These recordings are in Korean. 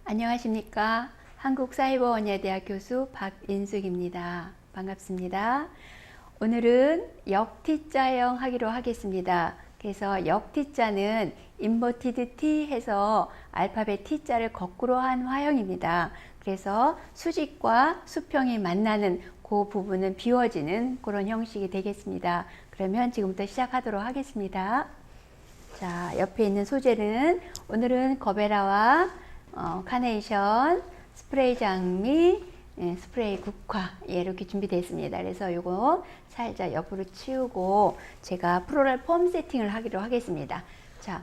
안녕하십니까. 한국사이버원예대학 교수 박인숙입니다. 반갑습니다. 오늘은 역T자형 하기로 하겠습니다. 그래서 역T자는 인버티드 T 해서 알파벳 T자를 거꾸로 한 화형입니다. 그래서 수직과 수평이 만나는 그 부분은 비워지는 그런 형식이 되겠습니다. 그러면 지금부터 시작하도록 하겠습니다. 자, 옆에 있는 소재는 오늘은 거베라와 카네이션, 스프레이 장미, 스프레이 국화 이렇게 준비되어 있습니다. 그래서 요거 살짝 옆으로 치우고 제가 플로럴 폼 세팅을 하기로 하겠습니다. 자,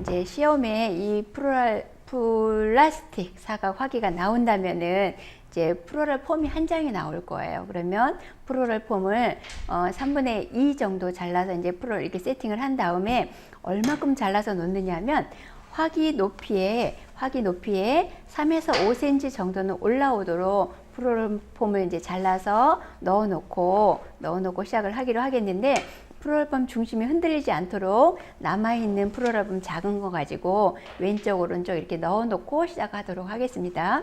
이제 시험에 이 플로럴 플라스틱 사각 화기가 나온다면은 이제 플로럴 폼이 한 장이 나올 거예요. 그러면 플로럴 폼을 3분의 2 정도 잘라서 이제 플로럴 이렇게 세팅을 한 다음에 얼마큼 잘라서 놓느냐면 화기 높이에 3에서 5cm 정도는 올라오도록 플로럴 폼을 이제 잘라서 넣어놓고 시작을 하기로 하겠는데, 플로럴 폼 중심이 흔들리지 않도록 남아있는 플로럴 폼 작은 거 가지고 왼쪽 오른쪽 이렇게 넣어놓고 시작하도록 하겠습니다.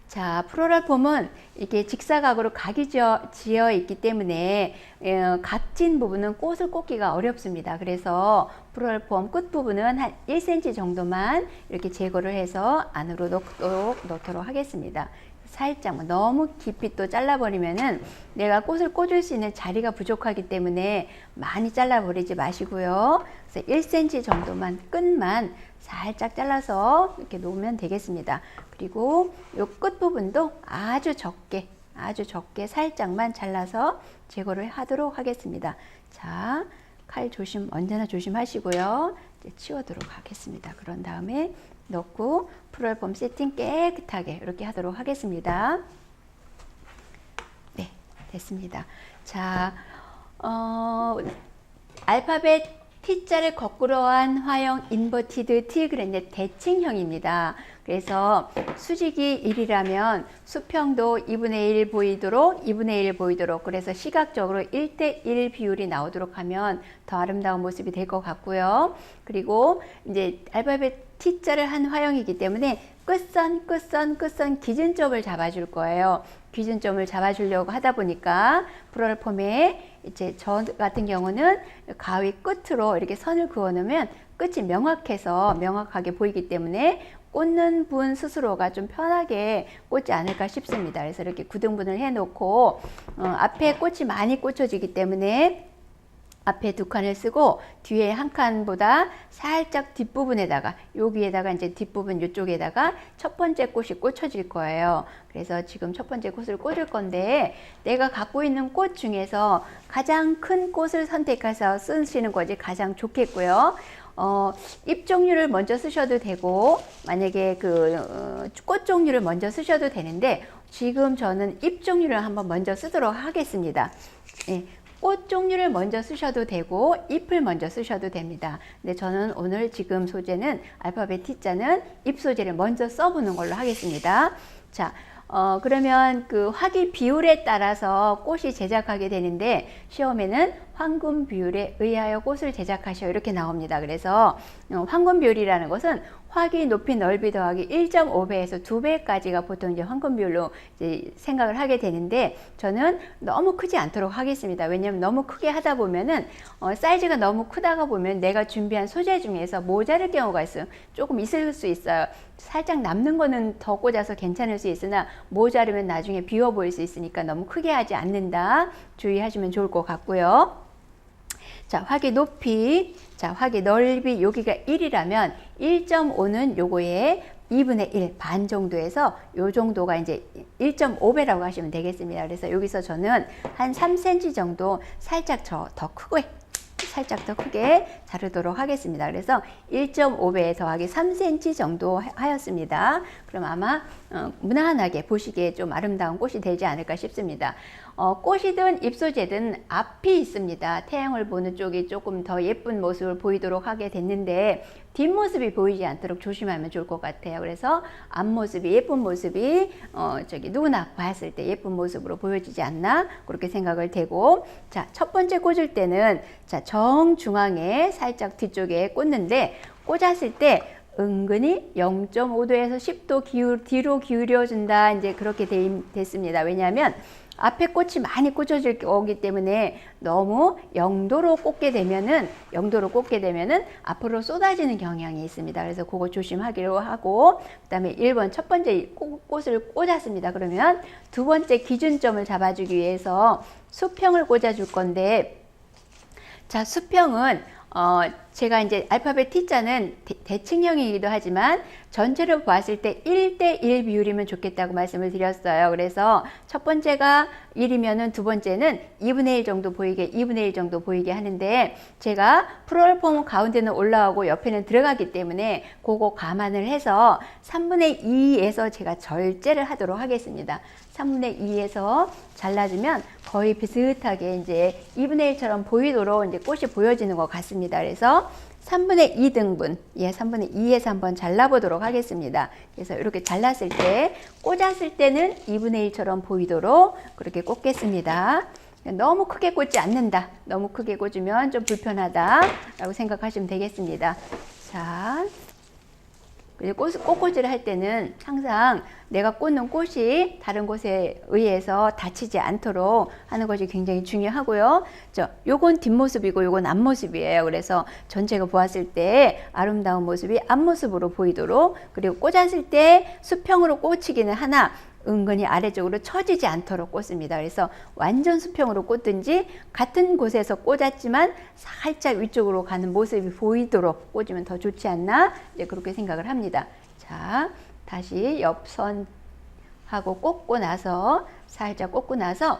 자, 플로럴 폼은 이렇게 직사각으로 각이 지어 있기 때문에 각진 부분은 꽃을 꽂기가 어렵습니다. 그래서 플로럴 폼 끝 부분은 한 1cm 정도만 이렇게 제거를 해서 안으로 넣도록 하겠습니다. 살짝 너무 깊이 또 잘라버리면은 내가 꽃을 꽂을 수 있는 자리가 부족하기 때문에 많이 잘라버리지 마시고요. 그래서 1cm 정도만 끝만 살짝 잘라서 이렇게 놓으면 되겠습니다. 그리고 이 끝부분도 아주 적게 살짝만 잘라서 제거를 하도록 하겠습니다. 자, 칼 언제나 조심하시고요. 이제 치워도록 하겠습니다. 그런 다음에 넣고 플로럴 폼 세팅 깨끗하게 이렇게 하도록 하겠습니다. 네, 됐습니다. 자, 알파벳 T자를 거꾸로 한 화형 인버티드 T 그랬는데 대칭형입니다. 그래서 수직이 1이라면 수평도 2분의 1 보이도록 그래서 시각적으로 1대1 비율이 나오도록 하면 더 아름다운 모습이 될 것 같고요. 그리고 이제 알파벳 T자를 한 화형이기 때문에 끝선 기준점을 잡아줄 거예요. 기준점을 잡아주려고 하다 보니까 플로럴 폼에 이제 저 같은 경우는 가위 끝으로 이렇게 선을 그어 놓으면 끝이 명확하게 보이기 때문에 꽂는 분 스스로가 좀 편하게 꽂지 않을까 싶습니다. 그래서 이렇게 구등분을 해 놓고 앞에 꽃이 많이 꽂혀지기 때문에 앞에 2칸을 쓰고 뒤에 한 칸보다 살짝 뒷부분에다가 여기에다가 이제 뒷부분 이쪽에다가 첫 번째 꽃이 꽂혀질 거예요. 그래서 지금 첫 번째 꽃을 꽂을 건데 내가 갖고 있는 꽃 중에서 가장 큰 꽃을 선택해서 쓰시는 것이 가장 좋겠고요. 잎 종류를 먼저 쓰셔도 되고 만약에 꽃 종류를 먼저 쓰셔도 되는데 지금 저는 잎 종류를 한번 먼저 쓰도록 하겠습니다. 예. 꽃 종류를 먼저 쓰셔도 되고 잎을 먼저 쓰셔도 됩니다. 근데 저는 오늘 지금 소재는 알파벳 T자는 잎 소재를 먼저 써보는 걸로 하겠습니다. 자, 그러면 그 화기 비율에 따라서 꽃이 제작하게 되는데 시험에는 황금 비율에 의하여 꽃을 제작하시오 이렇게 나옵니다. 그래서 황금 비율이라는 것은 화기 높이 넓이 더하기 1.5배에서 2배까지가 보통 이제 황금 비율로 이제 생각을 하게 되는데 저는 너무 크지 않도록 하겠습니다. 왜냐하면 너무 크게 하다 보면은 사이즈가 너무 크다가 보면 내가 준비한 소재 중에서 모자랄 경우가 조금 있을 수 있어요. 살짝 남는 거는 더 꽂아서 괜찮을 수 있으나 모자르면 나중에 비워 보일 수 있으니까 너무 크게 하지 않는다 주의하시면 좋을 것 같고요. 자, 화기 높이, 자, 화기 넓이 여기가 1이라면 1.5는 요거에 2분의 1, 반 정도에서 요 정도가 이제 1.5배라고 하시면 되겠습니다. 그래서 여기서 저는 한 3cm 정도 살짝 더 크게 살짝 더 크게 자르도록 하겠습니다. 그래서 1.5배 더하기 3cm 정도 하였습니다. 그럼 아마 무난하게 보시기에 좀 아름다운 꽃이 되지 않을까 싶습니다. 꽃이든 잎소재든 앞이 있습니다. 태양을 보는 쪽이 조금 더 예쁜 모습을 보이도록 하게 됐는데 뒷모습이 보이지 않도록 조심하면 좋을 것 같아요. 그래서 앞모습이 예쁜 모습이 누구나 봤을 때 예쁜 모습으로 보여지지 않나 그렇게 생각을 되고, 자, 첫 번째 꽂을 때는 자, 정중앙에 살짝 뒤쪽에 꽂는데 꽂았을 때 은근히 0.5도에서 10도 뒤로 기울여준다. 이제 그렇게 됐습니다. 왜냐하면 앞에 꽃이 많이 꽂혀질 거기 때문에 너무 0도로 꽂게 되면은 앞으로 쏟아지는 경향이 있습니다. 그래서 그거 조심하기로 하고, 그다음에 1번 첫 번째 꽃을 꽂았습니다. 그러면 두 번째 기준점을 잡아주기 위해서 수평을 꽂아줄 건데, 자, 수평은 제가 이제 알파벳 T자는 대칭형이기도 하지만 전체로 보았을 때 1대1 비율이면 좋겠다고 말씀을 드렸어요. 그래서 첫 번째가 1이면은 두 번째는 2분의 1 정도 보이게 하는데, 제가 플로럴 폼 가운데는 올라오고 옆에는 들어가기 때문에 그거 감안을 해서 3분의 2에서 제가 절제를 하도록 하겠습니다. 3분의 2에서 잘라주면 거의 비슷하게 이제 2분의 1처럼 보이도록 이제 꽃이 보여지는 것 같습니다. 그래서 3분의 2등분, 3분의 2에서 한번 잘라보도록 하겠습니다. 그래서 이렇게 잘랐을 때, 꽂았을 때는 2분의 1처럼 보이도록 그렇게 꽂겠습니다. 너무 크게 꽂지 않는다. 너무 크게 꽂으면 좀 불편하다라고 생각하시면 되겠습니다. 자, 꽃꽂이를 할 때는 항상 내가 꽂는 꽃이 다른 곳에 의해서 다치지 않도록 하는 것이 굉장히 중요하고요. 요건 뒷모습이고 요건 앞모습이에요. 그래서 전체가 보았을 때 아름다운 모습이 앞모습으로 보이도록, 그리고 꽂았을 때 수평으로 꽂히기는 하나 은근히 아래쪽으로 처지지 않도록 꽂습니다. 그래서 완전 수평으로 꽂든지 같은 곳에서 꽂았지만 살짝 위쪽으로 가는 모습이 보이도록 꽂으면 더 좋지 않나, 이제 그렇게 생각을 합니다. 자, 다시 옆선하고 꽂고 나서 살짝 꽂고 나서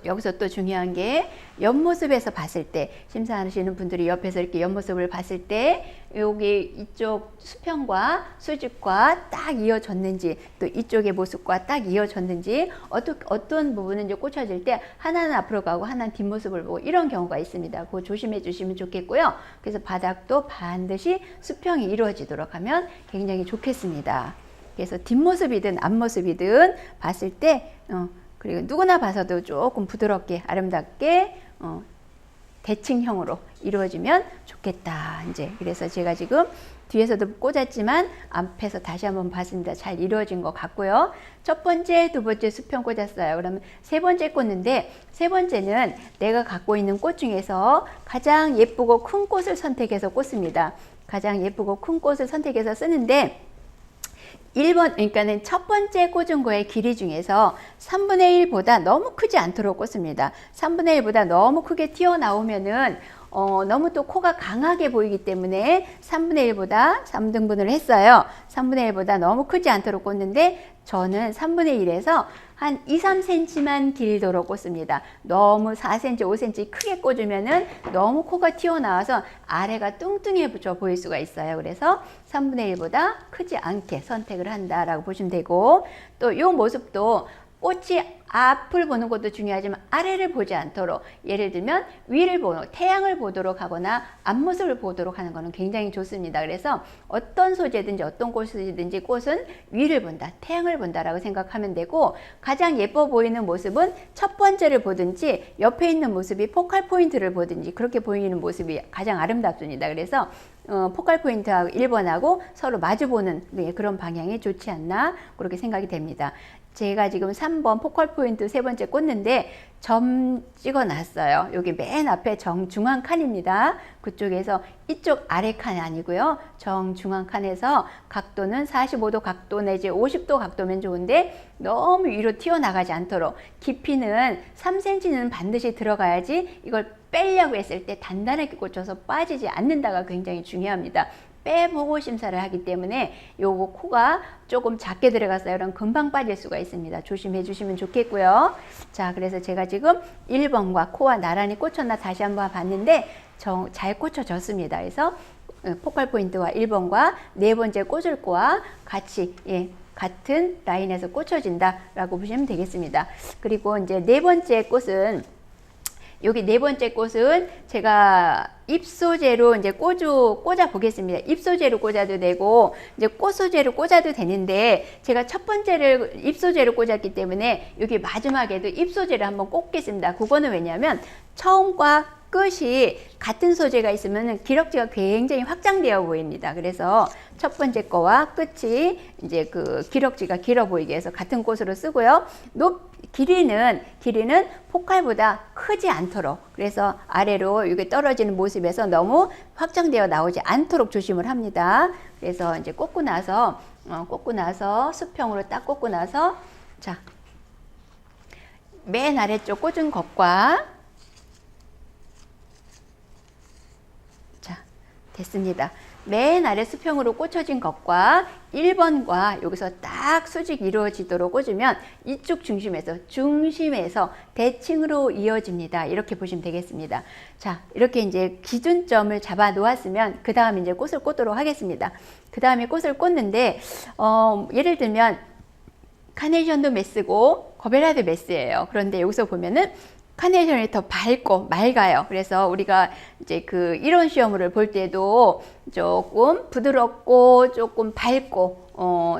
여기서 또 중요한 게 옆모습에서 봤을 때, 심사하시는 분들이 옆에서 이렇게 옆모습을 봤을 때 여기 이쪽 수평과 수직과 딱 이어졌는지, 또 이쪽의 모습과 딱 이어졌는지, 어떤 부분은 이제 꽂혀질 때 하나는 앞으로 가고 하나는 뒷모습을 보고 이런 경우가 있습니다. 그거 조심해 주시면 좋겠고요. 그래서 바닥도 반드시 수평이 이루어지도록 하면 굉장히 좋겠습니다. 그래서 뒷모습이든 앞모습이든 봤을 때 그리고 누구나 봐서도 조금 부드럽게 아름답게 대칭형으로 이루어지면 좋겠다. 이제 그래서 제가 지금 뒤에서도 꽂았지만 앞에서 다시 한번 봤습니다. 잘 이루어진 것 같고요. 첫 번째, 두 번째 수평 꽂았어요. 그러면 세 번째 꽂는데, 세 번째는 내가 갖고 있는 꽃 중에서 가장 예쁘고 큰 꽃을 선택해서 꽂습니다. 가장 예쁘고 큰 꽃을 선택해서 쓰는데, 1번, 그러니까는 첫 번째 꽂은 거의 길이 중에서 3분의 1보다 너무 크지 않도록 꽂습니다. 3분의 1보다 너무 크게 튀어나오면은 너무 또 코가 강하게 보이기 때문에 3분의 1보다 3등분을 했어요. 3분의 1보다 너무 크지 않도록 꽂는데, 저는 3분의 1에서 한 2, 3cm만 길도록 꽂습니다. 너무 4cm, 5cm 크게 꽂으면은 너무 코가 튀어나와서 아래가 뚱뚱해져 보일 수가 있어요. 그래서 3분의 1보다 크지 않게 선택을 한다라고 보시면 되고, 또 이 모습도 꽃이 앞을 보는 것도 중요하지만 아래를 보지 않도록, 예를 들면 위를 보는, 태양을 보도록 하거나 앞모습을 보도록 하는 것은 굉장히 좋습니다. 그래서 어떤 소재든지 어떤 꽃이든지 꽃은 위를 본다, 태양을 본다라고 생각하면 되고, 가장 예뻐 보이는 모습은 첫 번째를 보든지 옆에 있는 모습이 포칼 포인트를 보든지 그렇게 보이는 모습이 가장 아름답습니다. 그래서 포칼 포인트하고 1번하고 서로 마주보는 그런 방향이 좋지 않나 그렇게 생각이 됩니다. 제가 지금 3번 포컬 포인트 세 번째 꽂는데 점 찍어 놨어요. 여기 맨 앞에 정중앙 칸입니다. 그쪽에서 이쪽 아래 칸이 아니고요. 정중앙 칸에서 각도는 45도 각도 내지 50도 각도면 좋은데 너무 위로 튀어나가지 않도록, 깊이는 3cm는 반드시 들어가야지 이걸 빼려고 했을 때 단단하게 꽂혀서 빠지지 않는다가 굉장히 중요합니다. 빼보고 심사를 하기 때문에 요거 코가 조금 작게 들어갔어요. 그럼 금방 빠질 수가 있습니다. 조심해 주시면 좋겠고요. 자, 그래서 제가 지금 1번과 코와 나란히 꽂혔나 다시 한번 봤는데 잘 꽂혀졌습니다. 그래서 포컬 포인트와 1번과 네 번째 꽂을 거와 같이 같은 라인에서 꽂혀진다 라고 보시면 되겠습니다. 그리고 이제 네 번째 꽃은 여기 네 번째 꽃은 제가 ip소재로 이제 꽂아 보겠습니다. ip소재로 꽂아도 되고 이제 꽃소재로 꽂아도 되는데 제가 첫 번째를 ip소재로 꽂았기 때문에 여기 마지막에도 ip소재를 한번 꽂겠습니다. 그거는 왜냐하면 처음과 끝이 같은 소재가 있으면 기럭지가 굉장히 확장되어 보입니다. 그래서 첫 번째 거와 끝이 이제 그 기럭지가 길어 보이게 해서 같은 꽃으로 쓰고요. 길이는 포칼보다 크지 않도록, 그래서 아래로 이게 떨어지는 모습에서 너무 확장되어 나오지 않도록 조심을 합니다. 그래서 이제 꽂고 나서 수평으로 딱 꽂고 나서 자, 맨 아래쪽 꽂은 것과 됐습니다. 맨 아래 수평으로 꽂혀진 것과 1번과 여기서 딱 수직 이루어지도록 꽂으면 이쪽 중심에서 대칭으로 이어집니다. 이렇게 보시면 되겠습니다. 자, 이렇게 이제 기준점을 잡아 놓았으면 그 다음에 이제 꽃을 꽂도록 하겠습니다. 그 다음에 꽃을 꽂는데 예를 들면 카네이션도 메스고 거베라도 메스예요. 그런데 여기서 보면은 카네이션이 더 밝고 맑아요. 그래서 우리가 이제 그 이론 시험을 볼 때도 조금 부드럽고 조금 밝고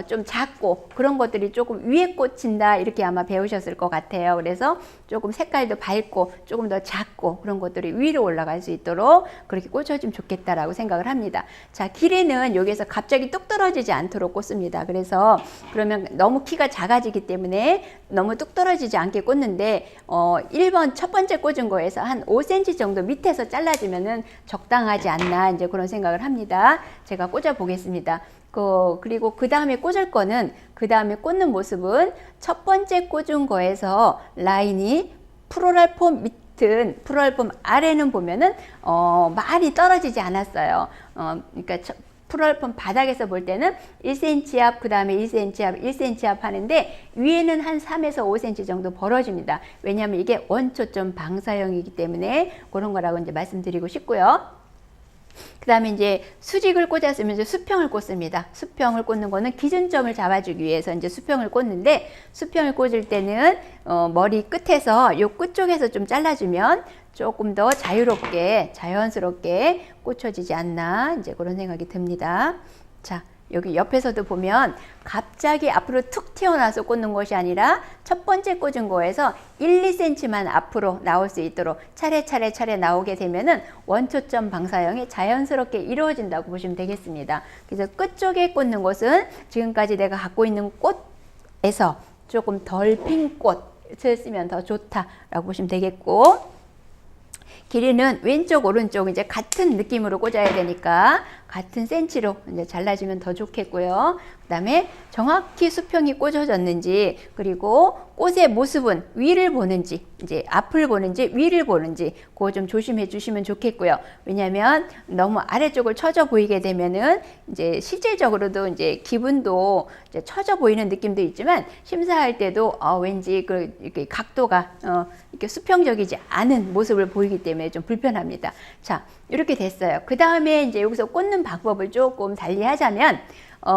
좀 작고 그런 것들이 조금 위에 꽂힌다 이렇게 아마 배우셨을 것 같아요. 그래서 조금 색깔도 밝고 조금 더 작고 그런 것들이 위로 올라갈 수 있도록 그렇게 꽂혀주면 좋겠다라고 생각을 합니다. 자, 길이는 여기에서 갑자기 뚝 떨어지지 않도록 꽂습니다. 그래서 그러면 너무 키가 작아지기 때문에 너무 뚝 떨어지지 않게 꽂는데 1번 첫 번째 꽂은 거에서 한 5cm 정도 밑에서 잘라주면은 적당하지 않나 이제 그런 생각을 합니다. 제가 꽂아 보겠습니다. 그리고 그 다음에 꽂을 거는 그 다음에 꽂는 모습은 첫 번째 꽂은 거에서 라인이 프로랄폼 밑은 프로랄폼 아래는 보면은 많이 떨어지지 않았어요. 그러니까 프로랄폼 바닥에서 볼 때는 1cm 앞, 그 다음에 1cm 앞, 1cm 앞 하는데 위에는 한 3에서 5cm 정도 벌어집니다. 왜냐하면 이게 원초점 방사형이기 때문에 그런 거라고 이제 말씀드리고 싶고요. 그 다음에 이제 수직을 꽂았으면 이제 수평을 꽂습니다. 수평을 꽂는 거는 기준점을 잡아주기 위해서 이제 수평을 꽂는데, 수평을 꽂을 때는 머리 끝에서 요 끝쪽에서 좀 잘라주면 조금 더 자유롭게 자연스럽게 꽂혀지지 않나 이제 그런 생각이 듭니다. 자, 여기 옆에서도 보면 갑자기 앞으로 툭 튀어나와서 꽂는 것이 아니라 첫 번째 꽂은 거에서 1, 2cm만 앞으로 나올 수 있도록 차례 나오게 되면은 원초점 방사형이 자연스럽게 이루어진다고 보시면 되겠습니다. 그래서 끝쪽에 꽂는 것은 지금까지 내가 갖고 있는 꽃에서 조금 덜 핀 꽃을 쓰면 더 좋다라고 보시면 되겠고, 길이는 왼쪽 오른쪽 이제 같은 느낌으로 꽂아야 되니까 같은 센치로 이제 잘라주면 더 좋겠고요. 그 다음에 정확히 수평이 꽂아졌는지, 그리고 꽃의 모습은 위를 보는지 이제 앞을 보는지 위를 보는지 그거 좀 조심해 주시면 좋겠고요. 왜냐하면 너무 아래쪽을 처져 보이게 되면은 이제 실질적으로도 이제 기분도 이제 처져 보이는 느낌도 있지만 심사할 때도 왠지 이렇게 각도가 이렇게 수평적이지 않은 모습을 보이기 때문에 좀 불편합니다. 자, 이렇게 됐어요. 그 다음에 이제 여기서 꽂는 방법을 조금 달리하자면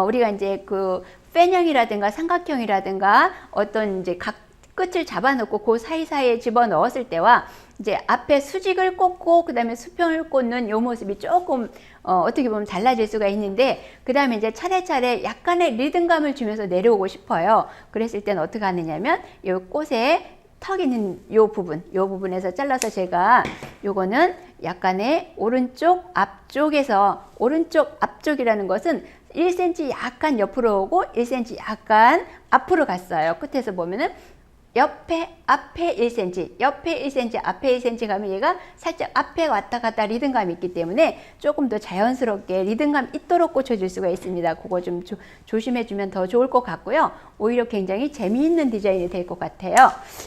우리가 이제 그 팬형이라든가 삼각형이라든가 어떤 이제 각 끝을 잡아놓고 그 사이사이에 집어 넣었을 때와 이제 앞에 수직을 꽂고 그 다음에 수평을 꽂는 요 모습이 조금 어떻게 보면 달라질 수가 있는데, 그 다음에 이제 차례차례 약간의 리듬감을 주면서 내려오고 싶어요. 그랬을 때는 어떻게 하느냐면 요 꽃에 턱 있는 요 부분에서 잘라서 제가 요거는 약간의 오른쪽 앞쪽에서, 오른쪽 앞쪽이라는 것은 1cm 약간 옆으로 오고 1cm 약간 앞으로 갔어요. 끝에서 보면은 앞에 1cm, 옆에 1cm, 앞에 1cm 가면 얘가 살짝 앞에 왔다 갔다 리듬감이 있기 때문에 조금 더 자연스럽게 리듬감 있도록 꽂혀줄 수가 있습니다. 그거 좀 조심해 주면 더 좋을 것 같고요. 오히려 굉장히 재미있는 디자인이 될 것 같아요.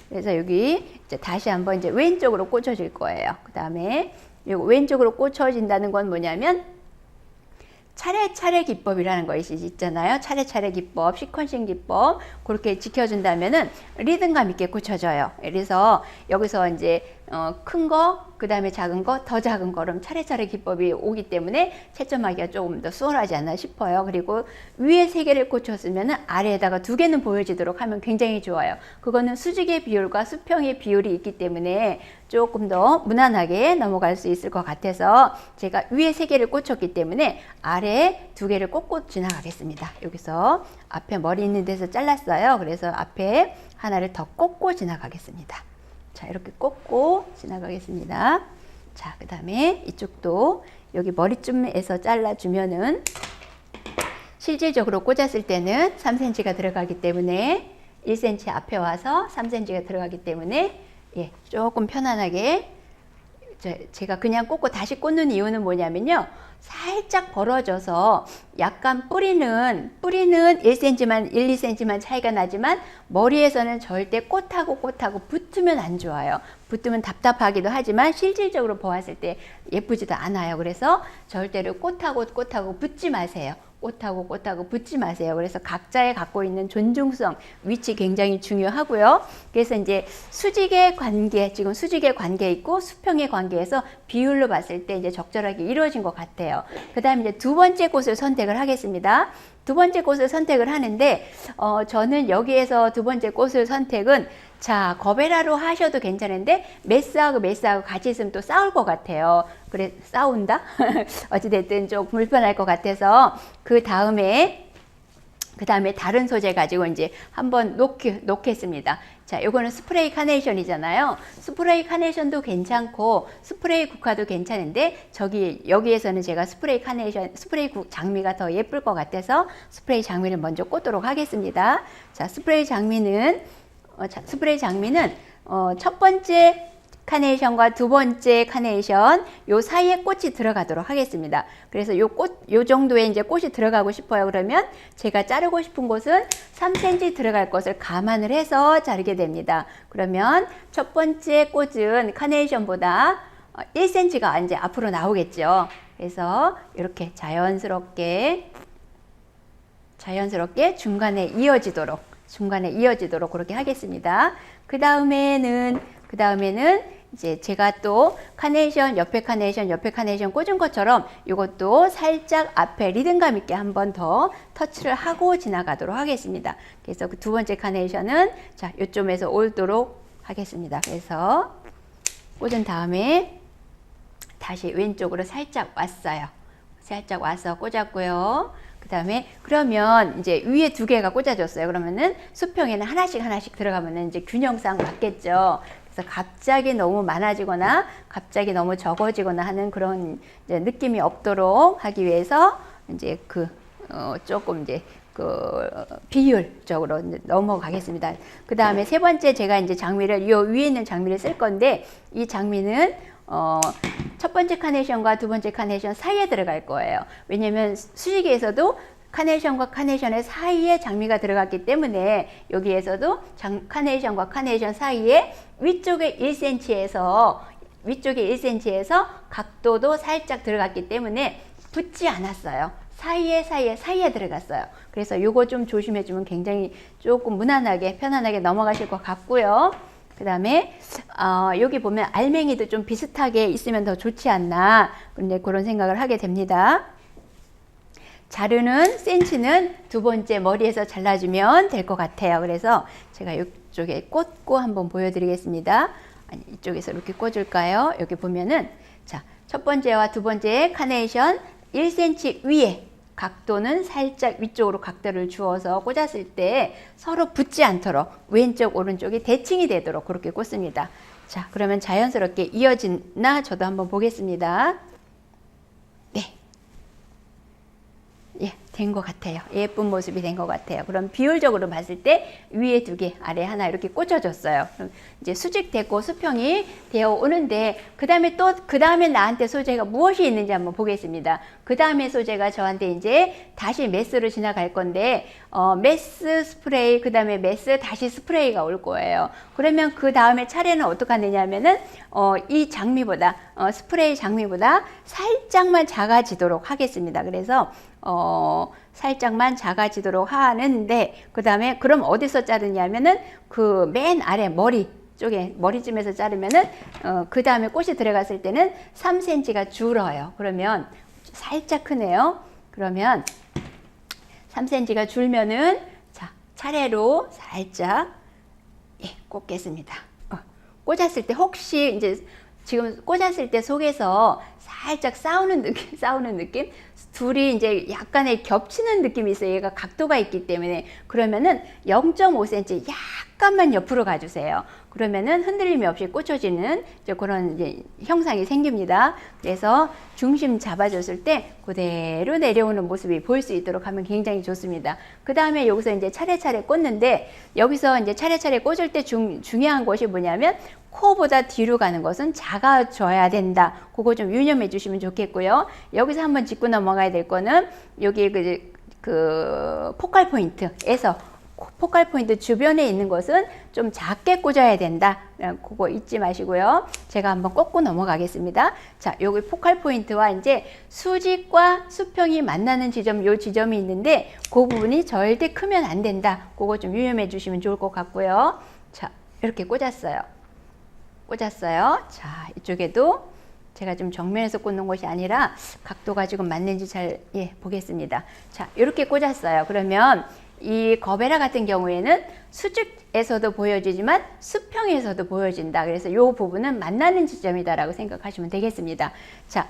그래서 여기 이제 다시 한번 이제 왼쪽으로 꽂혀질 거예요. 그 다음에 왼쪽으로 꽂혀진다는 건 뭐냐면 차례차례 기법이라는 것이 있잖아요. 차례차례 기법, 시퀀싱 기법 그렇게 지켜준다면은 리듬감 있게 꽂혀져요. 그래서 여기서 이제 큰 거, 그 다음에 작은 거, 더 작은 거름 차례차례 기법이 오기 때문에 채점하기가 조금 더 수월하지 않나 싶어요. 그리고 위에 3개를 꽂혔으면 아래에다가 2개는 보여지도록 하면 굉장히 좋아요. 그거는 수직의 비율과 수평의 비율이 있기 때문에 조금 더 무난하게 넘어갈 수 있을 것 같아서 제가 위에 3개를 꽂혔기 때문에 아래에 2개를 꽂고 지나가겠습니다. 여기서 앞에 머리 있는 데서 잘랐어요. 그래서 앞에 하나를 더 꽂고 지나가겠습니다. 자, 이렇게 꽂고 지나가겠습니다. 자, 그 다음에 이쪽도 여기 머리쯤에서 잘라주면은 실질적으로 꽂았을 때는 3cm가 들어가기 때문에 1cm 앞에 와서 3cm가 들어가기 때문에 예, 조금 편안하게 제가 그냥 꽂고 다시 꽂는 이유는 뭐냐면요. 살짝 벌어져서 약간 뿌리는 1cm만 1, 2cm만 차이가 나지만 머리에서는 절대 꽃하고 붙으면 안 좋아요. 붙으면 답답하기도 하지만 실질적으로 보았을 때 예쁘지도 않아요. 그래서 절대로 꽃하고 붙지 마세요. 꽃하고 붙지 마세요. 그래서 각자의 갖고 있는 존중성, 위치 굉장히 중요하고요. 그래서 이제 수직의 관계, 지금 수직의 관계 있고 수평의 관계에서 비율로 봤을 때 이제 적절하게 이루어진 것 같아요. 그 다음에 이제 두 번째 꽃을 선택을 하겠습니다. 두 번째 꽃을 선택을 하는데, 저는 여기에서 두 번째 꽃을 선택은 자, 거베라로 하셔도 괜찮은데 메스하고 같이 있으면 또 싸울 것 같아요. 그래, 싸운다? 어찌됐든 좀 불편할 것 같아서 그 다음에 다른 소재 가지고 이제 한번 놓겠습니다. 자, 요거는 스프레이 카네이션이잖아요. 스프레이 카네이션도 괜찮고 스프레이 국화도 괜찮은데 여기에서는 제가 스프레이 장미가 더 예쁠 것 같아서 스프레이 장미를 먼저 꽂도록 하겠습니다. 자, 스프레이 장미는 첫 번째 카네이션과 두 번째 카네이션 요 사이에 꽃이 들어가도록 하겠습니다. 그래서 요 정도의 이제 꽃이 들어가고 싶어요. 그러면 제가 자르고 싶은 곳은 3cm 들어갈 것을 감안을 해서 자르게 됩니다. 그러면 첫 번째 꽃은 카네이션보다 1cm가 이제 앞으로 나오겠죠. 그래서 이렇게 자연스럽게 중간에 이어지도록 그렇게 하겠습니다. 그 다음에는 이제 제가 또 옆에 카네이션 꽂은 것처럼 이것도 살짝 앞에 리듬감 있게 한 번 더 터치를 하고 지나가도록 하겠습니다. 그래서 그 두 번째 카네이션은 자, 요점에서 올도록 하겠습니다. 그래서 꽂은 다음에 다시 왼쪽으로 살짝 왔어요. 살짝 와서 꽂았고요. 그 다음에 그러면 이제 위에 2개가 꽂아졌어요. 그러면은 수평에는 하나씩 들어가면은 이제 균형상 맞겠죠. 그래서 갑자기 너무 많아지거나 갑자기 너무 적어지거나 하는 그런 이제 느낌이 없도록 하기 위해서 이제 조금 이제 비율적으로 넘어가겠습니다. 그 다음에 세 번째 제가 이제 장미를 이 위에 있는 장미를 쓸 건데 이 장미는 첫 번째 카네이션과 두 번째 카네이션 사이에 들어갈 거예요. 왜냐면 수직에서도 카네이션과 카네이션의 사이에 장미가 들어갔기 때문에 여기에서도 카네이션과 카네이션 사이에 위쪽에 1cm에서 각도도 살짝 들어갔기 때문에 붙지 않았어요. 사이에 들어갔어요. 그래서 요거 좀 조심해주면 굉장히 조금 무난하게 편안하게 넘어가실 것 같고요. 그 다음에 여기 보면 알맹이도 좀 비슷하게 있으면 더 좋지 않나 근데 그런 생각을 하게 됩니다. 자르는 센치는 두 번째 머리에서 잘라주면 될 것 같아요. 그래서 제가 이쪽에 꽂고 한번 보여드리겠습니다. 아니, 이쪽에서 이렇게 꽂을까요? 여기 보면은 자, 첫 번째와 두 번째 카네이션 1cm 위에 각도는 살짝 위쪽으로 각도를 주어서 꽂았을 때 서로 붙지 않도록 왼쪽 오른쪽이 대칭이 되도록 그렇게 꽂습니다. 자, 그러면 자연스럽게 이어지나 저도 한번 보겠습니다. 네. 예, 된 것 같아요. 예쁜 모습이 된 것 같아요. 그럼 비율적으로 봤을 때 위에 2개, 아래 하나 이렇게 꽂아줬어요. 그럼 이제 수직됐고 수평이 되어 오는데 그 다음에 나한테 소재가 무엇이 있는지 한번 보겠습니다. 그 다음에 소재가 저한테 이제 다시 메스로 지나갈 건데 메스 스프레이, 그 다음에 메스 다시 스프레이가 올 거예요. 그러면 그 다음에 차례는 어떻게 하느냐면은 이 장미보다 스프레이 장미보다 살짝만 작아지도록 하겠습니다. 그래서 살짝만 작아지도록 하는데 그 다음에 그럼 어디서 자르냐면은 그 맨 아래 머리 쪽에 머리쯤에서 자르면은 그 다음에 꽃이 들어갔을 때는 3cm가 줄어요. 그러면 살짝 크네요. 그러면 3cm가 줄면은 자 차례로 살짝 꽂겠습니다. 꽂았을 때 혹시 이제 지금 꽂았을 때 속에서 살짝 싸우는 느낌? 둘이 이제 약간의 겹치는 느낌이 있어요. 얘가 각도가 있기 때문에. 그러면은 0.5cm 약간만 옆으로 가주세요. 그러면은 흔들림이 없이 꽂혀지는 이제 그런 이제 형상이 생깁니다. 그래서 중심 잡아줬을 때 그대로 내려오는 모습이 보일 수 있도록 하면 굉장히 좋습니다. 그 다음에 여기서 이제 차례차례 꽂는데 여기서 이제 차례차례 꽂을 때 중요한 것이 뭐냐면 코보다 뒤로 가는 것은 작아져야 된다. 그거 좀 유념해 주시면 좋겠고요. 여기서 한번 짚고 넘어가야 될 거는 여기 그 포칼 포인트에서 포칼 포인트 주변에 있는 것은 좀 작게 꽂아야 된다. 그거 잊지 마시고요. 제가 한번 꽂고 넘어가겠습니다. 자, 여기 포칼 포인트와 이제 수직과 수평이 만나는 지점, 요 지점이 있는데 그 부분이 절대 크면 안 된다. 그거 좀 유념해 주시면 좋을 것 같고요. 자, 이렇게 꽂았어요. 자, 이쪽에도 제가 좀 정면에서 꽂는 것이 아니라 각도가 지금 맞는지 잘 보겠습니다. 자, 이렇게 꽂았어요. 그러면 이 거베라 같은 경우에는 수직에서도 보여지지만 수평에서도 보여진다. 그래서 이 부분은 만나는 지점이다라고 생각하시면 되겠습니다. 자,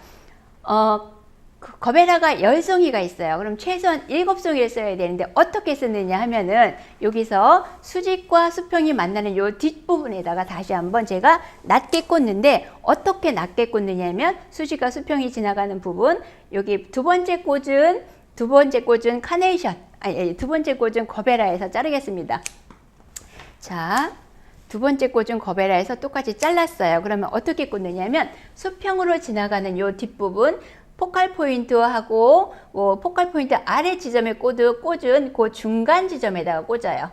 거베라가 10송이가 있어요. 그럼 최소한 7송이를 써야 되는데 어떻게 쓰느냐 하면은 여기서 수직과 수평이 만나는 요 뒷부분에다가 다시 한번 제가 낮게 꽂는데 어떻게 낮게 꽂느냐면 수직과 수평이 지나가는 부분 여기 두 번째 꽂은 카네이션 두 번째 꽂은 거베라에서 자르겠습니다. 자, 두 번째 꽂은 거베라에서 똑같이 잘랐어요. 그러면 어떻게 꽂느냐면 수평으로 지나가는 요 뒷부분 포칼 포인트하고 포칼 포인트 아래 지점에 꽂은 그 중간 지점에다가 꽂아요.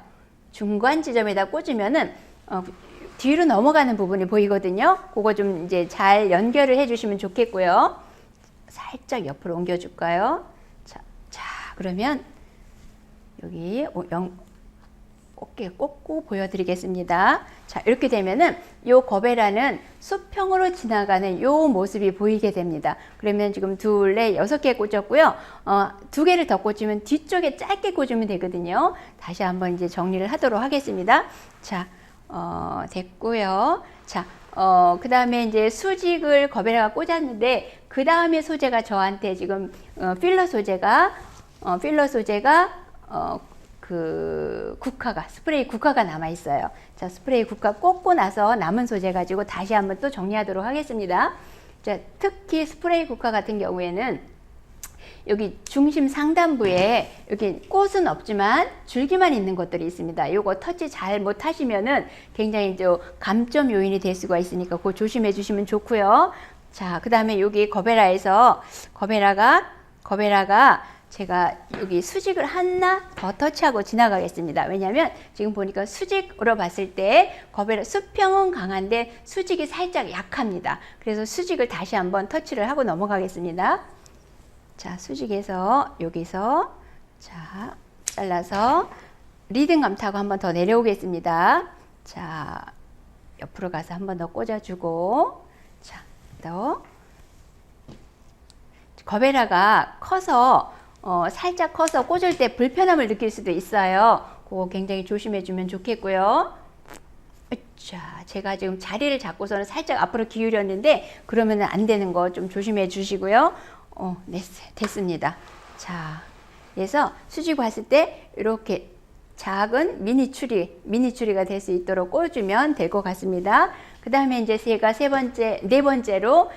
중간 지점에다 꽂으면은 뒤로 넘어가는 부분이 보이거든요. 그거 좀 이제 잘 연결을 해주시면 좋겠고요. 살짝 옆으로 옮겨줄까요? 자, 그러면 여기 꽂고 보여드리겠습니다. 자, 이렇게 되면은 요 거베라는 수평으로 지나가는 요 모습이 보이게 됩니다. 그러면 지금 2, 4, 6개 꽂았고요. 2개를 더 꽂으면 뒤쪽에 짧게 꽂으면 되거든요. 다시 한번 이제 정리를 하도록 하겠습니다. 자, 됐고요. 자, 그 다음에 이제 수직을 거베라가 꽂았는데 그 다음에 소재가 저한테 지금 필러 소재가 그 스프레이 국화가 남아 있어요. 자, 스프레이 국화 꽂고 나서 남은 소재 가지고 다시 한번 또 정리하도록 하겠습니다. 자, 특히 스프레이 국화 같은 경우에는 여기 중심 상단부에 여기 꽃은 없지만 줄기만 있는 것들이 있습니다. 요거 터치 잘 못하시면은 굉장히 좀 감점 요인이 될 수가 있으니까 그거 조심해 주시면 좋고요. 자, 그 다음에 여기 거베라가 제가 여기 수직을 하나 더 터치하고 지나가겠습니다. 왜냐하면 지금 보니까 수직으로 봤을 때 거베라 수평은 강한데 수직이 살짝 약합니다. 그래서 수직을 다시 한번 터치를 하고 넘어가겠습니다. 자, 수직에서 여기서 자 잘라서 리듬감 타고 한번 더 내려오겠습니다. 자, 옆으로 가서 한번 더 꽂아주고 자, 더 거베라가 커서 살짝 커서 꽂을 때 불편함을 느낄 수도 있어요. 그거 굉장히 조심해 주면 좋겠고요. 자, 제가 지금 자리를 잡고서는 살짝 앞으로 기울였는데 그러면 안 되는 거 좀 조심해 주시고요. 됐습니다. 자, 그래서 수직 봤을 때 이렇게 작은 미니 추리가 될 수 있도록 꽂으면 될 것 같습니다. 그 다음에 이제 제가 네 번째로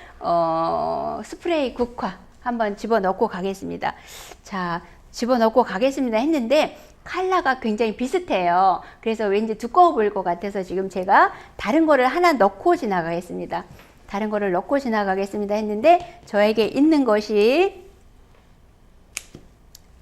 스프레이 국화 한번 집어넣고 가겠습니다. 자, 집어넣고 가겠습니다 했는데 컬러가 굉장히 비슷해요. 그래서 왠지 두꺼워 보일 것 같아서 지금 제가 다른 거를 하나 넣고 지나가겠습니다. 다른 거를 넣고 지나가겠습니다 했는데 저에게 있는 것이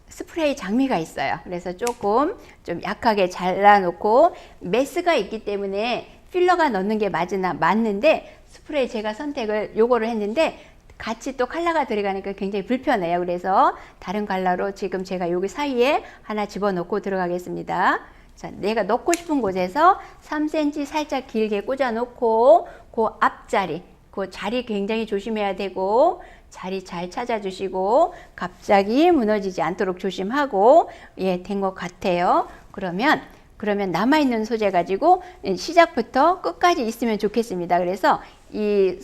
스프레이 장미가 있어요. 그래서 조금 좀 약하게 잘라놓고 메스가 있기 때문에 필러가 넣는 게 맞는데 스프레이 제가 선택을 요거를 했는데 같이 또 컬러가 들어가니까 굉장히 불편해요. 그래서 다른 컬러로 지금 제가 여기 사이에 하나 집어넣고 들어가겠습니다. 자, 내가 넣고 싶은 곳에서 3cm 살짝 길게 꽂아 놓고 그 앞자리, 그 자리 굉장히 조심해야 되고 자리 잘 찾아주시고 갑자기 무너지지 않도록 조심하고 예, 된 것 같아요. 그러면 남아있는 소재 가지고 시작부터 끝까지 있으면 좋겠습니다. 그래서 이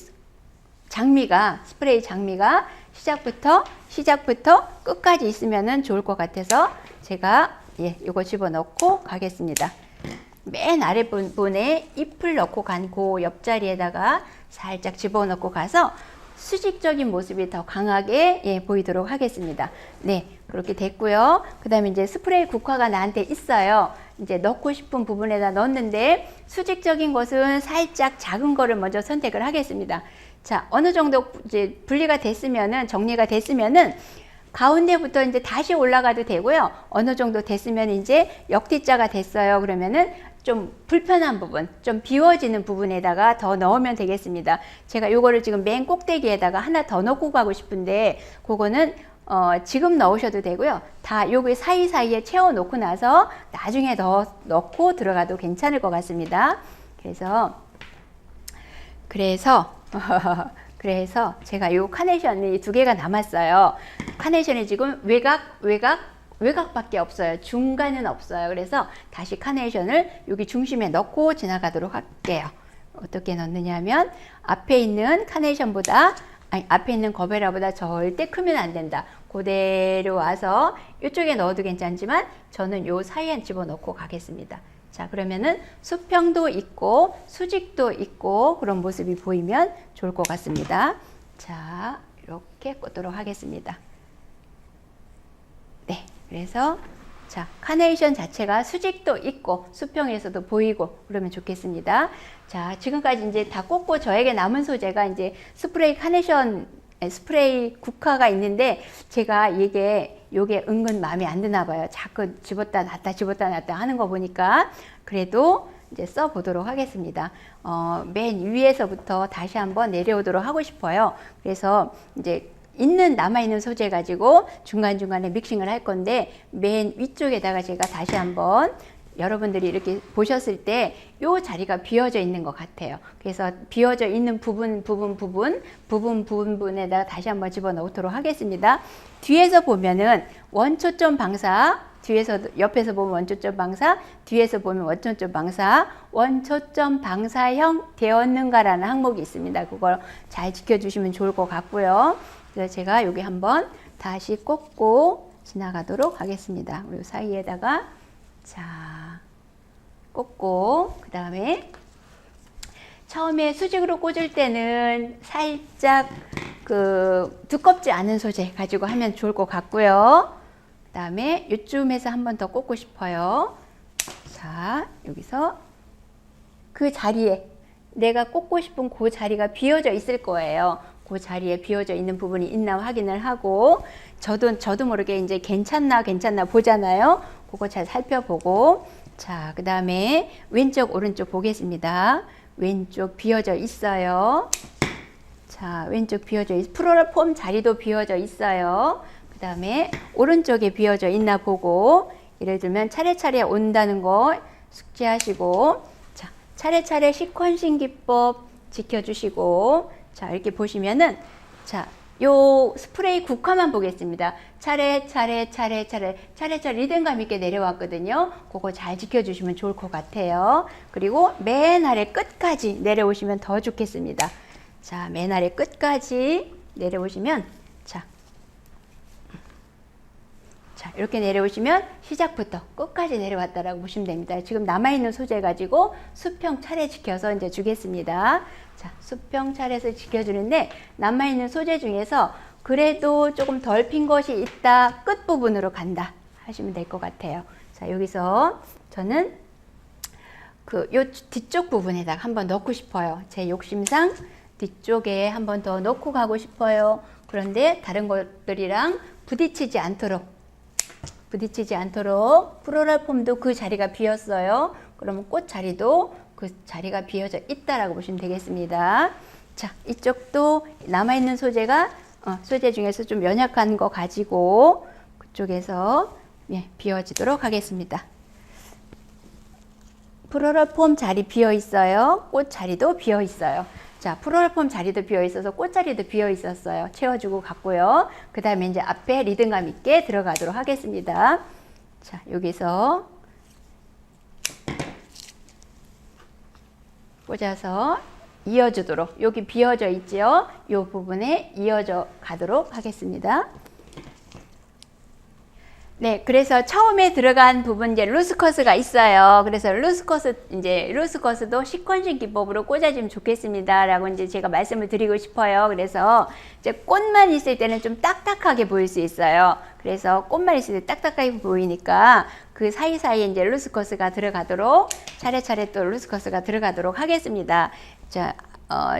장미가 스프레이 장미가 시작부터 끝까지 있으면 좋을 것 같아서 제가 예, 이거 집어넣고 가겠습니다. 맨 아래 부분에 잎을 넣고 간 그 옆자리에다가 살짝 집어넣고 가서 수직적인 모습이 더 강하게 예, 보이도록 하겠습니다. 네, 그렇게 됐고요. 그 다음에 이제 스프레이 국화가 나한테 있어요. 이제 넣고 싶은 부분에다 넣었는데 수직적인 것은 살짝 작은 거를 먼저 선택을 하겠습니다. 자, 어느 정도 이제 분리가 됐으면은 정리가 됐으면은 가운데부터 이제 다시 올라가도 되고요. 어느 정도 됐으면 이제 역티자가 됐어요. 그러면은 좀 불편한 부분, 좀 비워지는 부분에다가 더 넣으면 되겠습니다. 제가 요거를 지금 맨 꼭대기에다가 하나 더 넣고 가고 싶은데 그거는 지금 넣으셔도 되고요. 다 여기 사이사이에 채워 놓고 나서 나중에 더 넣고 들어가도 괜찮을 것 같습니다. 그래서 제가 요 카네이션이 2개가 남았어요. 카네이션이 지금 외곽밖에 없어요. 중간은 없어요. 그래서 다시 카네이션을 여기 중심에 넣고 지나가도록 할게요. 어떻게 넣느냐 하면 앞에 있는 거베라보다 절대 크면 안 된다. 그대로 와서 이쪽에 넣어도 괜찮지만 저는 요 사이에 집어넣고 가겠습니다. 자, 그러면은 수평도 있고 수직도 있고 그런 모습이 보이면 좋을 것 같습니다. 자, 이렇게 꽂도록 하겠습니다. 네, 그래서 자, 카네이션 자체가 수직도 있고 수평에서도 보이고 그러면 좋겠습니다. 자, 지금까지 이제 다 꽂고 저에게 남은 소재가 이제 스프레이 국화가 있는데 제가 요게 은근 마음에 안 드나 봐요. 자꾸 집었다 놨다 하는 거 보니까 그래도 이제 써 보도록 하겠습니다. 맨 위에서부터 다시 한번 내려오도록 하고 싶어요. 그래서 이제 남아있는 소재 가지고 중간중간에 믹싱을 할 건데 맨 위쪽에다가 제가 다시 한번 여러분들이 이렇게 보셨을 때 요 자리가 비어져 있는 것 같아요. 그래서 비어져 있는 부분에다가 다시 한번 집어넣도록 하겠습니다. 뒤에서 보면은 원초점 방사, 옆에서 보면 원초점 방사, 뒤에서 보면 원초점 방사형 되었는가라는 항목이 있습니다. 그걸 잘 지켜주시면 좋을 것 같고요. 그래서 제가 여기 한번 다시 꽂고 지나가도록 하겠습니다. 그리고 사이에다가 자, 꽂고 그 다음에 처음에 수직으로 꽂을 때는 살짝 두껍지 않은 소재 가지고 하면 좋을 것 같고요. 그 다음에 이쯤에서 한 번 더 꽂고 싶어요. 자, 여기서 그 자리에 내가 꽂고 싶은 그 자리가 비어져 있을 거예요. 그 자리에 비어져 있는 부분이 있나 확인을 하고 저도 모르게 이제 괜찮나 보잖아요. 그거 잘 살펴보고 자, 그 다음에 왼쪽 오른쪽 보겠습니다. 왼쪽 비어져 있어요. 자, 왼쪽 비어져 프로폼 자리도 비어져 있어요. 그 다음에 오른쪽에 비어져 있나 보고 예를 들면 차례차례 온다는 거 숙지하시고 자, 차례차례 시퀀싱 기법 지켜주시고 자, 이렇게 보시면은 자, 요 스프레이 국화만 보겠습니다. 차례차례 리듬감 있게 내려왔거든요. 그거 잘 지켜주시면 좋을 것 같아요. 그리고 맨 아래 끝까지 내려오시면 더 좋겠습니다. 자, 맨 아래 끝까지 내려오시면 자, 이렇게 내려오시면 시작부터 끝까지 내려왔다라고 보시면 됩니다. 지금 남아있는 소재 가지고 수평 차례 지켜서 이제 주겠습니다. 자, 수평 차례에서 지켜주는데 남아있는 소재 중에서 그래도 조금 덜 핀 것이 있다. 끝부분으로 간다 하시면 될 것 같아요. 자, 여기서 저는 요 뒤쪽 부분에다가 한번 넣고 싶어요. 제 욕심상 뒤쪽에 한번 더 넣고 가고 싶어요. 그런데 다른 것들이랑 부딪히지 않도록 플로럴 폼도 그 자리가 비었어요. 그러면 꽃 자리도 그 자리가 비어져 있다라고 보시면 되겠습니다. 자, 이쪽도 남아있는 소재가 소재 중에서 좀 연약한 거 가지고 그쪽에서 비워지도록 하겠습니다. 플로럴 폼 자리 비어 있어요. 꽃 자리도 비어 있어요. 자, 플로럴 폼 자리도 비어 있어서 꽃 자리도 비어 있었어요. 채워주고 갔고요. 그 다음에 이제 앞에 리듬감 있게 들어가도록 하겠습니다. 자, 여기서 꽂아서 이어주도록, 여기 비어져 있죠. 이 부분에 이어져 가도록 하겠습니다. 네, 그래서 처음에 들어간 부분 이제 루스커스가 있어요. 그래서 루스커스도 시퀀싱 기법으로 꽂아주면 좋겠습니다라고 이제 제가 말씀을 드리고 싶어요. 그래서 이제 꽃만 있을 때는 좀 딱딱하게 보일 수 있어요. 그래서 꽃만 있을 때 딱딱하게 보이니까 그 사이사이에 이제 루스커스가 들어가도록 차례차례 또 루스커스가 들어가도록 하겠습니다. 자,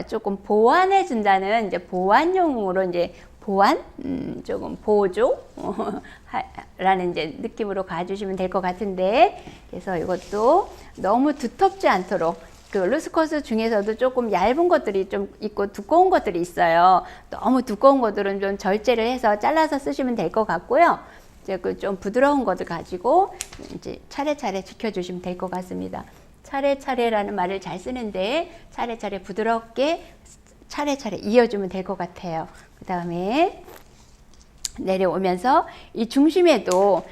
조금 보완해 준다는 이제 보완용으로 이제 조금 보조 라는 이제 느낌으로 가주시면 될 것 같은데, 그래서 이것도 너무 두텁지 않도록 그 루스커스 중에서도 조금 얇은 것들이 좀 있고 두꺼운 것들이 있어요. 너무 두꺼운 것들은 좀 절제를 해서 잘라서 쓰시면 될 것 같고요. 이제 그 좀 부드러운 것들 가지고 이제 차례차례 지켜주시면 될 것 같습니다. 차례차례라는 말을 잘 쓰는데 차례차례 부드럽게 차례차례 이어주면 될 것 같아요. 그 다음에 내려오면서 이 중심에도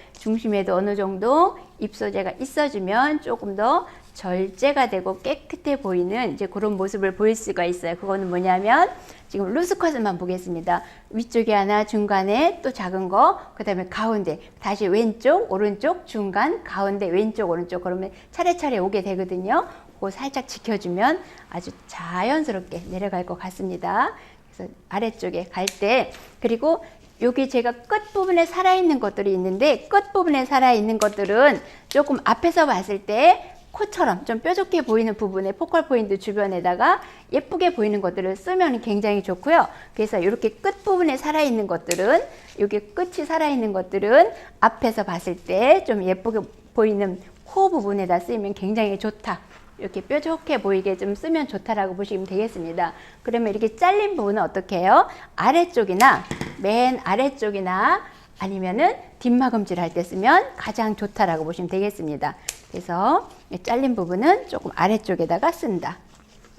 어느 정도 잎소재가 있어주면 조금 더 절제가 되고 깨끗해 보이는 이제 그런 모습을 보일 수가 있어요. 그거는 뭐냐면 지금 루스컷만 보겠습니다. 위쪽에 하나, 중간에 또 작은 거, 그 다음에 가운데, 다시 왼쪽, 오른쪽, 중간, 가운데, 왼쪽, 오른쪽, 그러면 차례차례 오게 되거든요. 그거 살짝 지켜주면 아주 자연스럽게 내려갈 것 같습니다. 그래서 아래쪽에 갈 때, 그리고 여기 제가 끝부분에 살아있는 것들이 있는데, 끝부분에 살아있는 것들은 조금 앞에서 봤을 때 코처럼 좀 뾰족해 보이는 부분에 포컬 포인트 주변에다가 예쁘게 보이는 것들을 쓰면 굉장히 좋고요. 그래서 이렇게 끝부분에 살아있는 것들은, 여기 끝이 살아있는 것들은 앞에서 봤을 때 좀 예쁘게 보이는 코 부분에다 쓰면 굉장히 좋다. 이렇게 뾰족해 보이게 좀 쓰면 좋다라고 보시면 되겠습니다. 그러면 이렇게 잘린 부분은 어떻게 해요? 아래쪽이나 맨 아래쪽이나 아니면은 뒷마금질 할 때 쓰면 가장 좋다라고 보시면 되겠습니다. 그래서 잘린 부분은 조금 아래쪽에다가 쓴다.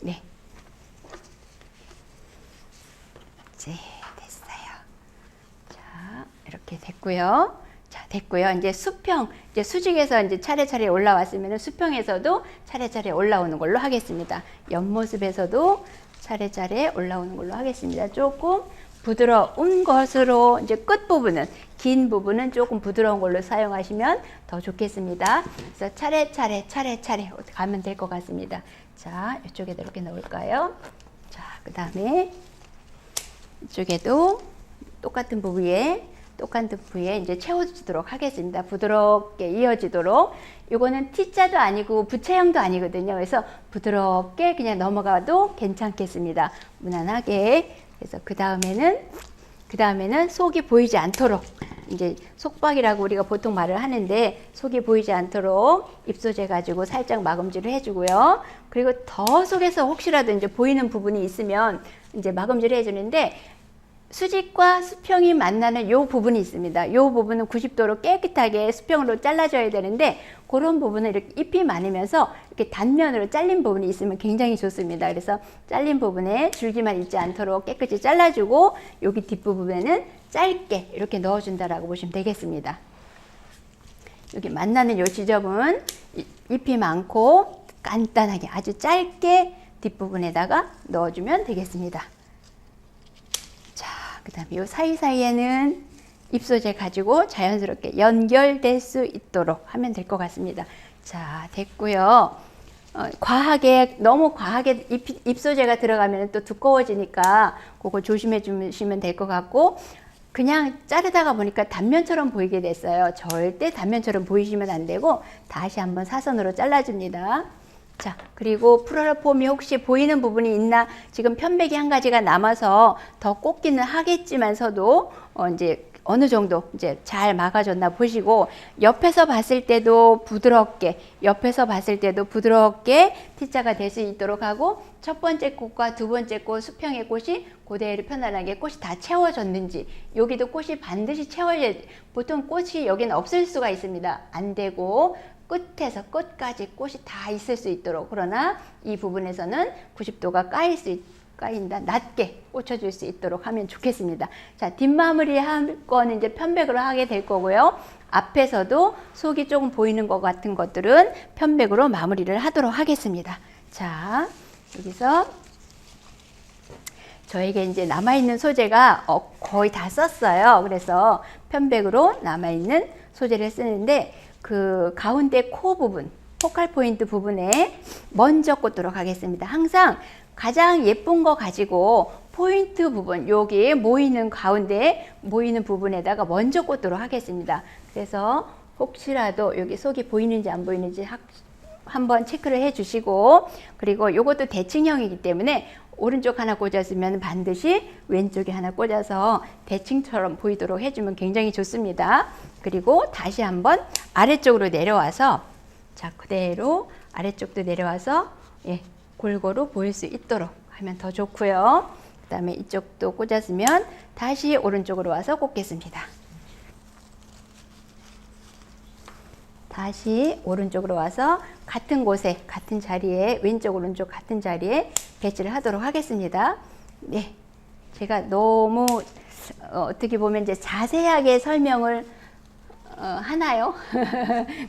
네. 이제 됐어요. 자, 이렇게 됐고요. 자, 됐고요. 이제 수평, 이제 수직에서 이제 차례차례 올라왔으면 수평에서도 차례차례 올라오는 걸로 하겠습니다. 옆모습에서도 차례차례 올라오는 걸로 하겠습니다. 조금 부드러운 것으로 이제 끝부분은, 긴 부분은 조금 부드러운 걸로 사용하시면 더 좋겠습니다. 그래서 차례차례 가면 될 것 같습니다. 자, 이쪽에도 이렇게 넣을까요? 자, 그 다음에 이쪽에도 똑같은 부위에 이제 채워주도록 하겠습니다. 부드럽게 이어지도록. 이거는 T자도 아니고 부채형도 아니거든요. 그래서 부드럽게 그냥 넘어가도 괜찮겠습니다. 무난하게. 그래서 그 다음에는 속이 보이지 않도록, 이제 속박이라고 우리가 보통 말을 하는데, 속이 보이지 않도록 잎소재 가지고 살짝 마금질을 해주고요. 그리고 더 속에서 혹시라도 이제 보이는 부분이 있으면 이제 마금질을 해주는데, 수직과 수평이 만나는 요 부분이 있습니다. 요 부분은 90도로 깨끗하게 수평으로 잘라줘야 되는데, 그런 부분은 이렇게 잎이 많으면서 이렇게 단면으로 잘린 부분이 있으면 굉장히 좋습니다. 그래서 잘린 부분에 줄기만 있지 않도록 깨끗이 잘라주고, 여기 뒷부분에는 짧게 이렇게 넣어준다라고 보시면 되겠습니다. 여기 만나는 요 지점은 잎이 많고 간단하게 아주 짧게 뒷부분에다가 넣어주면 되겠습니다. 그 다음에 이 사이사이에는 잎소재 가지고 자연스럽게 연결될 수 있도록 하면 될 것 같습니다. 자, 됐고요. 너무 과하게 입소재가 들어가면 또 두꺼워지니까 그거 조심해 주시면 될 것 같고, 그냥 자르다가 보니까 단면처럼 보이게 됐어요. 절대 단면처럼 보이시면 안 되고 다시 한번 사선으로 잘라줍니다. 자, 그리고 플로럴폼이 혹시 보이는 부분이 있나, 지금 편백이 한 가지가 남아서 더 꽂기는 하겠지만서도 이제 어느 정도 이제 잘 막아줬나 보시고, 옆에서 봤을 때도 부드럽게 T자가 될 수 있도록 하고, 첫 번째 꽃과 두 번째 꽃, 수평의 꽃이 그대로 편안하게 꽃이 다 채워졌는지, 여기도 꽃이 반드시 채워야, 보통 꽃이 여기는 없을 수가 있습니다. 안 되고 끝에서 끝까지 꽃이 다 있을 수 있도록, 그러나 이 부분에서는 90도가 까인다. 낮게 꽂혀줄 수 있도록 하면 좋겠습니다. 자, 뒷마무리 할 거는 이제 편백으로 하게 될 거고요. 앞에서도 속이 조금 보이는 것 같은 것들은 편백으로 마무리를 하도록 하겠습니다. 자, 여기서 저에게 이제 남아있는 소재가 거의 다 썼어요. 그래서 편백으로 남아있는 소재를 쓰는데, 그 가운데 코 부분, 포칼 포인트 부분에 먼저 꽂도록 하겠습니다. 항상 가장 예쁜 거 가지고 포인트 부분, 여기 모이는 가운데 모이는 부분에다가 먼저 꽂도록 하겠습니다. 그래서 혹시라도 여기 속이 보이는지 안 보이는지 한번 체크를 해 주시고, 그리고 이것도 대칭형이기 때문에 오른쪽 하나 꽂았으면 반드시 왼쪽에 하나 꽂아서 대칭처럼 보이도록 해주면 굉장히 좋습니다. 그리고 다시 한번 아래쪽으로 내려와서, 자, 그대로 아래쪽도 내려와서 골고루 보일 수 있도록 하면 더 좋고요. 그 다음에 이쪽도 꽂았으면 다시 오른쪽으로 와서 꽂겠습니다. 다시 오른쪽으로 와서 같은 곳에, 같은 자리에, 왼쪽 오른쪽 같은 자리에 배치를 하도록 하겠습니다. 네, 제가 너무 어떻게 보면 이제 자세하게 설명을 하나요?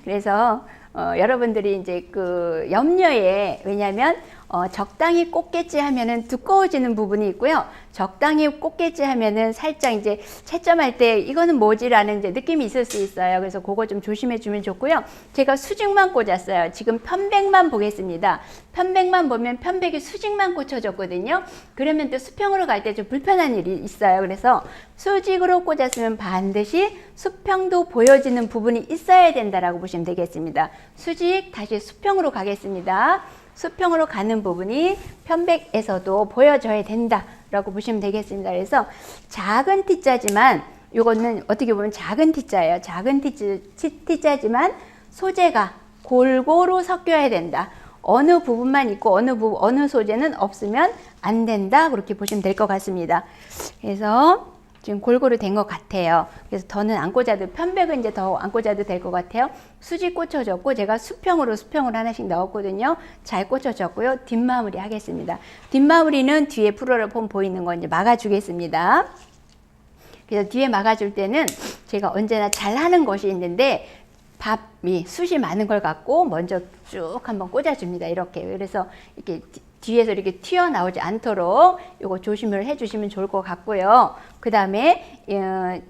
그래서 여러분들이 이제 그 염려에, 왜냐하면 적당히 꽂겠지 하면은 두꺼워지는 부분이 있고요. 적당히 꽂겠지 하면은 살짝 이제 채점할 때 이거는 뭐지라는 이제 느낌이 있을 수 있어요. 그래서 그거 좀 조심해 주면 좋고요. 제가 수직만 꽂았어요. 지금 편백만 보겠습니다. 편백만 보면 편백이 수직만 꽂혀졌거든요. 그러면 또 수평으로 갈 때 좀 불편한 일이 있어요. 그래서 수직으로 꽂았으면 반드시 수평도 보여지는 부분이 있어야 된다라고 보시면 되겠습니다. 수직, 다시 수평으로 가겠습니다. 수평으로 가는 부분이 편백에서도 보여져야 된다라고 보시면 되겠습니다. 그래서 작은 T자지만, 이거는 어떻게 보면 작은 T자예요. 작은 T자지만 소재가 골고루 섞여야 된다. 어느 부분만 있고 어느 소재는 없으면 안 된다. 그렇게 보시면 될 것 같습니다. 그래서 지금 골고루 된 것 같아요. 그래서 더는 안 꽂아도, 편백은 이제 더 안 꽂아도 될 것 같아요. 수직 꽂혀졌고, 제가 수평으로 하나씩 넣었거든요. 잘 꽂혀졌고요. 뒷마무리 하겠습니다. 뒷마무리는 뒤에 플로럴폼 보이는 거 이제 막아주겠습니다. 그래서 뒤에 막아줄 때는 제가 언제나 잘하는 것이 있는데, 숱이 많은 걸 갖고 먼저 쭉 한번 꽂아줍니다. 이렇게. 그래서 이렇게 뒤에서 이렇게 튀어나오지 않도록 이거 조심을 해주시면 좋을 것 같고요. 그 다음에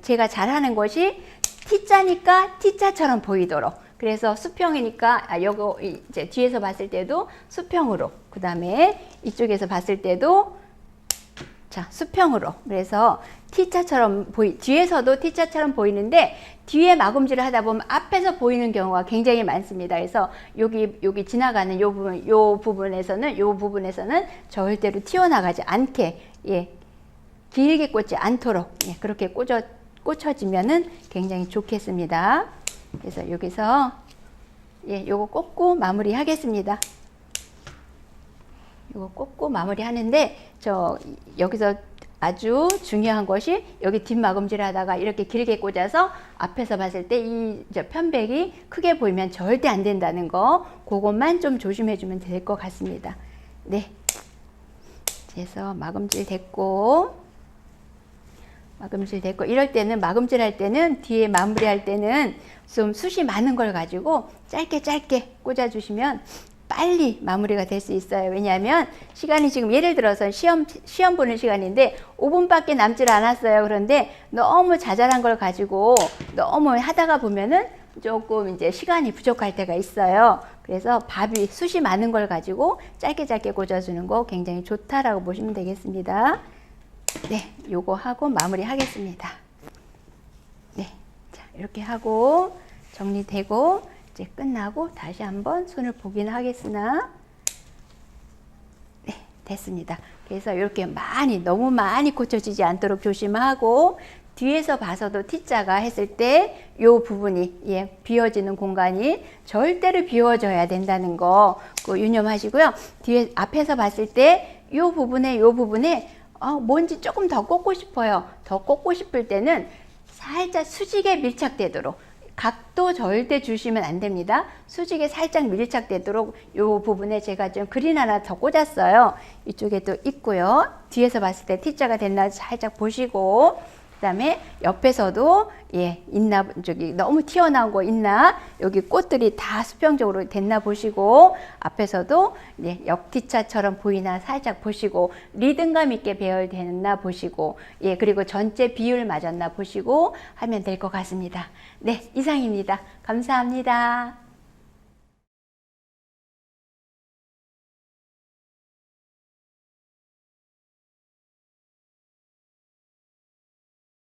제가 잘하는 것이 T자니까 T자처럼 보이도록, 그래서 수평이니까 요거 이제 뒤에서 봤을 때도 수평으로, 그 다음에 이쪽에서 봤을 때도 자, 수평으로, 그래서 T자처럼 뒤에서도 T자처럼 보이는데, 뒤에 마금질을 하다 보면 앞에서 보이는 경우가 굉장히 많습니다. 그래서 여기 지나가는 요 부분에서는 절대로 튀어나가지 않게, 길게 꽂지 않도록, 그렇게 꽂혀지면은 굉장히 좋겠습니다. 그래서 여기서 요거 꽂고 마무리 하겠습니다. 이거 꽂고 마무리 하는데, 여기서 아주 중요한 것이, 여기 뒷마금질 하다가 이렇게 길게 꽂아서 앞에서 봤을 때 이 편백이 크게 보이면 절대 안 된다는 거, 그것만 좀 조심해 주면 될 것 같습니다. 네. 그래서 마금질 됐고, 이럴 때는, 마금질 할 때는, 뒤에 마무리 할 때는 좀 숱이 많은 걸 가지고 짧게 꽂아주시면 빨리 마무리가 될 수 있어요. 왜냐하면 시간이 지금 예를 들어서 시험 보는 시간인데 5분밖에 남질 않았어요. 그런데 너무 자잘한 걸 가지고 너무 하다가 보면은 조금 이제 시간이 부족할 때가 있어요. 그래서 밥이 숱이 많은 걸 가지고 짧게 짧게 꽂아주는 거 굉장히 좋다라고 보시면 되겠습니다. 네, 요거 하고 마무리 하겠습니다. 네, 자, 이렇게 하고 정리되고 이제 끝나고 다시 한번 손을 보긴 하겠으나 네, 됐습니다. 그래서 이렇게 너무 많이 꽂혀지지 않도록 조심하고 뒤에서 봐서도 T자가 했을 때 이 부분이 비워지는 공간이 절대로 비워져야 된다는 거 유념하시고요. 뒤에 앞에서 봤을 때 이 부분에 뭔지 조금 더 꽂고 싶어요. 더 꽂고 싶을 때는 살짝 수직에 밀착되도록 각도 절대 주시면 안 됩니다. 수직에 살짝 밀착되도록 이 부분에 제가 좀 그린 하나 더 꽂았어요. 이쪽에도 있고요. 뒤에서 봤을 때 T자가 됐나 살짝 보시고 그 다음에 옆에서도 있나 저기 너무 튀어나온 거 있나 여기 꽃들이 다 수평적으로 됐나 보시고 앞에서도 역 T자처럼 보이나 살짝 보시고 리듬감 있게 배열됐나 보시고 그리고 전체 비율 맞았나 보시고 하면 될 것 같습니다. 네, 이상입니다. 감사합니다.